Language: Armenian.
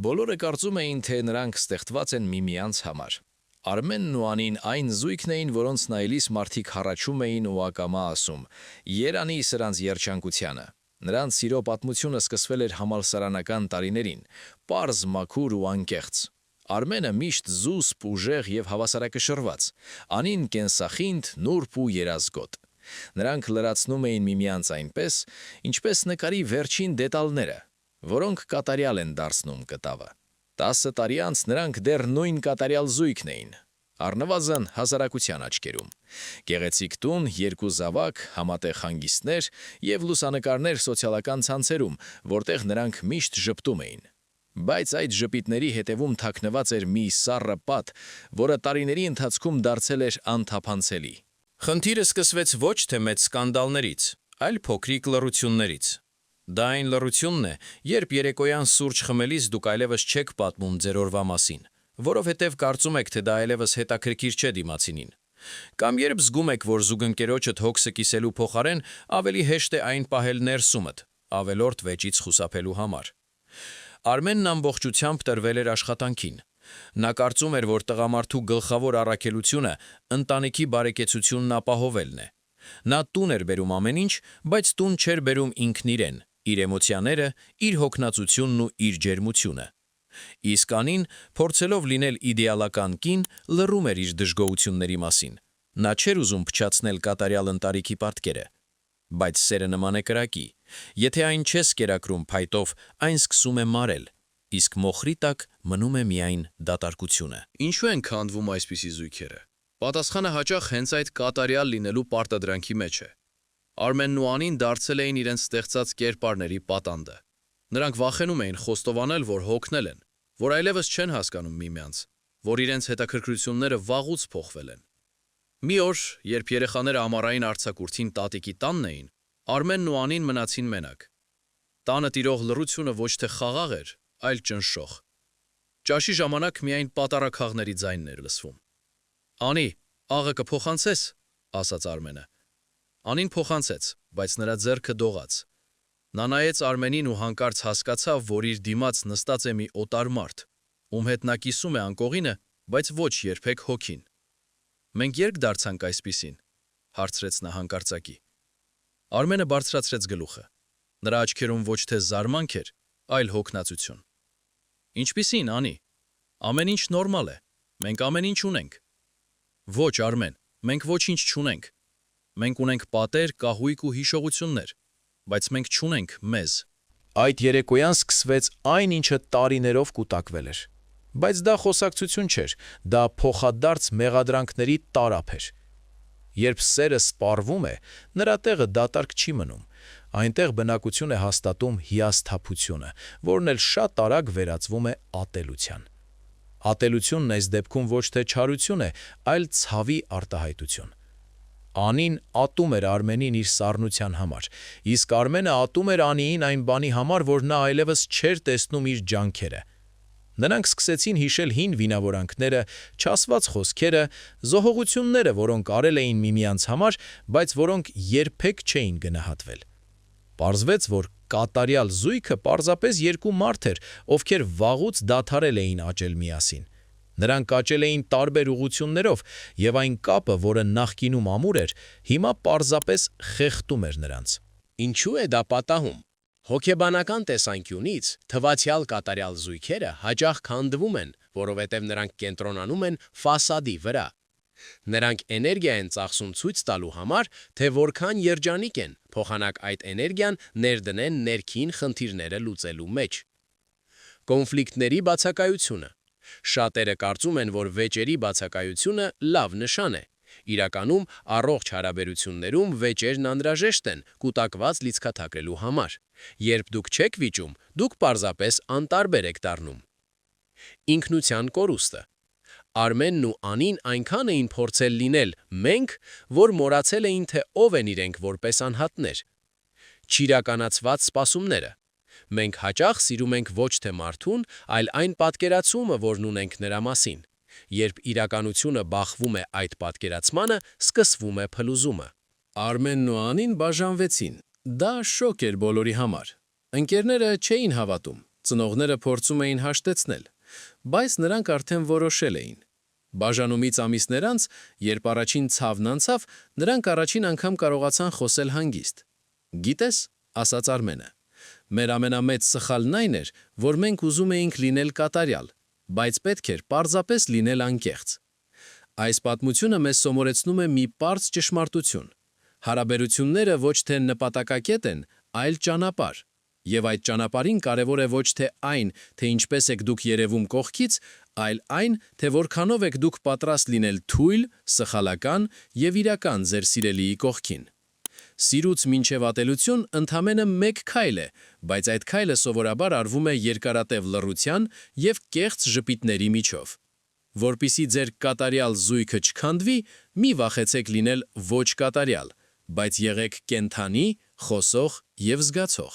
Բոլորը կարծում էին, թե նրանք ստեղծված են միմյանց համար։ Արմենն ու Անին այն զույգն էին, որոնց նայելիս մարդիկ հառաչում էին ու ակամա ասում. «Երանի սրանց երջանկությանը»։ Նրանց սիրո պատմությունը սկսվել էր համալսարանական տարիներին, պարզ, մաքուր ու անկեղծ։ Արմենը միշտ զուսպ, ուժեղ եւ հավասարակշռված, Անին կենսախինդ, նուրբ ու երազգոտ։ Նրանք լրացնում էին միմյանց այնպես, ինչպես նկարի վերջին դետալները, որոնք կատարյալ են դարձնում կտավը։ 10 տարի անց նրանք դեռ նույն կատարյալ զույգն էին, առնվազն հասարակության աչքերում։ Գեղեցիկ տուն, 2 զավակ, համատեղ հանգիստներ եւ լուսանկարներ սոցիալական ցանցերում, որտեղ նրանք միշտ ժպտում էին։ Բայց այդ ժպիտների հետևում թաքնված էր մի սառը պատ, որը տարիների ընթացքում դարձել էր անթափանցելի։ Խնդիրը սկսվեց ոչ թե մեծ սկանդալներից, այլ փոքրիկ լռություններից։ Դա այն լռությունն է, երբ երեկոյան սուրճ խմելիս դուք այլևս չեք պատմում ձեր օրվա մասին, որովհետև կարծում եք, թե դա այլևս հետաքրքիր չէ դիմացինին։ Կամ երբ զգում եք, որ զուգընկերոջդ հոգսը կիսելու փոխարեն ավելի հեշտ է այն պահել ներսումդ, ավելորդ վեճից խուսափելու համար։ Արմենն ամբողջությամբ տրվել էր աշխատանքին։ Նա կարծում էր, որ տղամարդու գլխավոր առաքելությունը ընտանիքի բարեկեցությունն ապահովելն է։ Նա տուն էր բերում ամեն ինչ, բայց տուն չէր բերում ինքն իրեն, իր էմոցիաները, իր հոգնածությունն ու իր ջերմությունը։ Իսկ Անին, փորձելով լինել իդեալական կին, լռում էր իր դժգոհությունների մասին։ Նա չէր ուզում փչացնել կատարյալ ընտանիքի պարտքերը։ Բայց սերը նման է կրակի։ Եթե այն չես կերակրում փայտով, այն սկսում է մարել, իսկ մոխրի տակ մնում է միայն դատարկությունը։ Ինչու են քանդվում այսպիսի զույգերը։ Պատասխանը հաճախ հենց այդ կատարյալ լինելու պարտադրանքի մեջ է։ Արմենն ու Անին դարձել էին իրենց ստեղծած կերպարների պատանդը։ Նրանք վախենում էին խոստովանել, որ հոգնել են, որ այլևս չեն հասկանում միմյանց, որ իրենց հետաքրքրությունները վաղուց փոխվել են։ Մի օր, երբ երեխաները ամառային արձակուրդին տատիկի տանն էին, Արմենն ու Անին մնացին մենակ։ Տանը տիրող լռությունը ոչ թե խաղաղ էր, այլ ճնշող։ Ճաշի ժամանակ միայն պատառաքաղների ձայնն էր լսվում։ «Անի, աղը կփոխանցես», ասաց Արմենը։ Անին փոխանցեց, բայց նրա ձեռքը դողաց։ Նա նայեց Արմենին ու հանկարծ հասկացավ, որ իր դիմաց նստած է մի օտար մարդ, ում հետ նա կիսում է անկողինը, բայց ոչ երբեք հոգին։ «Մենք երբ դարձանք այսպիսին», հարցրեց նա հանկարծակի։ Արմենը բարձրացրեց գլուխը։ Նրա աչքերում ոչ թե զարմանք էր, այլ հոգնածություն։ «Ինչպիսին, Անի։ Ամեն ինչ նորմալ է։ Մենք ամեն ինչ ունենք»։ «Ոչ, Արմեն, մենք ոչինչ չունենք։ Մենք ունենք պատեր, կահույք ու հիշողություններ, բայց մենք չունենք մեզ»։ Այդ երեկոյան սկսվեց այն, ինչը տարիներով կուտակվել էր։ Բայց դա խոսակցություն չէր, դա փոխադարձ մեղադրանքների տարափ էր։ Երբ սերը սպառվում է, նրա տեղը դատարկ չի մնում։ Այնտեղ բնակություն է հաստատում հիասթափությունը, որն էլ շատ արագ վերածվում է ատելության։ Ատելությունն այս դեպքում ոչ թե չարություն է, այլ ցավի արտահայտություն։ Անին ատում էր Արմենին իր սառնության համար, իսկ Արմենը ատում էր Անիին այն բանի համար, որ նա այլևս չէր տեսնում իր ջանքերը։ Նրանք սկսեցին հիշել հին վինավորանքները, չասված խոսքերը, զոհողությունները, որոնք արել էին միմյանց համար, բայց որոնք երբեք չէին գնահատվել։ Պարզվեց, որ կատարյալ զույգը պարզապես 2 մարդ էր, ովքեր վաղուց դադարել էին աճել միասին։ Նրանք աճել էին տարբեր ուղղություններով, եւ այն կապը, որը նախկինում ամուր էր, հիմա պարզապես խեղդում էր նրանց։ Ինչու է դա պատահում։ Հոգեբանական տեսանկյունից թվացյալ կատարյալ զույգերը հաճախ քանդվում են, որովհետև նրանք կենտրոնանում են ֆասադի վրա։ Նրանք էներգիա են ծախսում ցույց տալու համար, թե որքան երջանիկ են, փոխանակ այդ էներգիան ներդնեն ներքին խնդիրները լուծելու մեջ։ Կոնֆլիկտների բացակայությունը։ Շատերը կարծում են, որ վեճերի բացակայությունը լավ նշան է։ Իրականում առողջ հարաբերություններում վեճերն անհրաժեշտ են կուտակված լիցքաթաքրելու համար։ Երբ դուք չեք վիճում, դուք պարզապես անտարբեր եք դառնում։ Ինքնության կորուստը։ Արմենն ու Անին այնքան էին փորձել լինել մենք, որ մոռացել էին, թե ով են իրենք որպես անհատներ։ Չիրականացված սպասումները։ Մենք հաճախ սիրում ենք ոչ թե մարդուն, այլ այն պատկերացումը, որն ունենք նրա մասին։ Երբ իրականությունը բախվում է այդ պատկերացմանը, սկսվում է փլուզումը։ Արմենն ու Անին բաժանվեցին։ Դա շոկ էր բոլորի համար։ Ընկերները չէին հավատում։ Ծնողները փորձում էին հաշտեցնել, բայց նրանք արդեն որոշել էին։ Բաժանումից ամիսներ անց, երբ առաջին ցավն անցավ, նրանք առաջին անգամ կարողացան խոսել հանգիստ։ «Գիտես», ասաց Արմենը, «մեր ամենամեծ սխալն այն էր, որ մենք ուզում էինք լինել կատարյալ, բայց պետք էր պարզապես լինել անկեղծ»։ Այս պատմությունը մեզ սովորեցնում է մի պարզ ճշմարտություն. հարաբերությունները ոչ թե նպատակակետ են, այլ ճանապարհ, եւ այդ ճանապարհին կարևոր է ոչ թե այն, թե ինչպես եք դուք երևում կողքից, այլ այն, թե որքանով եք դուք պատրաստ լինել թույլ, սխալական եւ իրական ձեր սիրելիի կողքին։ Սիրուց մինչև ատելություն ընդամենը մեկ քայլ է, բայց այդ քայլը սովորաբար արվում է երկարատև լռության եւ կեղծ ժպիտների միջով։ Որպիսի ձեր կատարյալ զույգը չքանդվի, մի վախեցեք լինել ոչ կատարյալ, բայց եղեք կենդանի, խոսող եւ զգացող։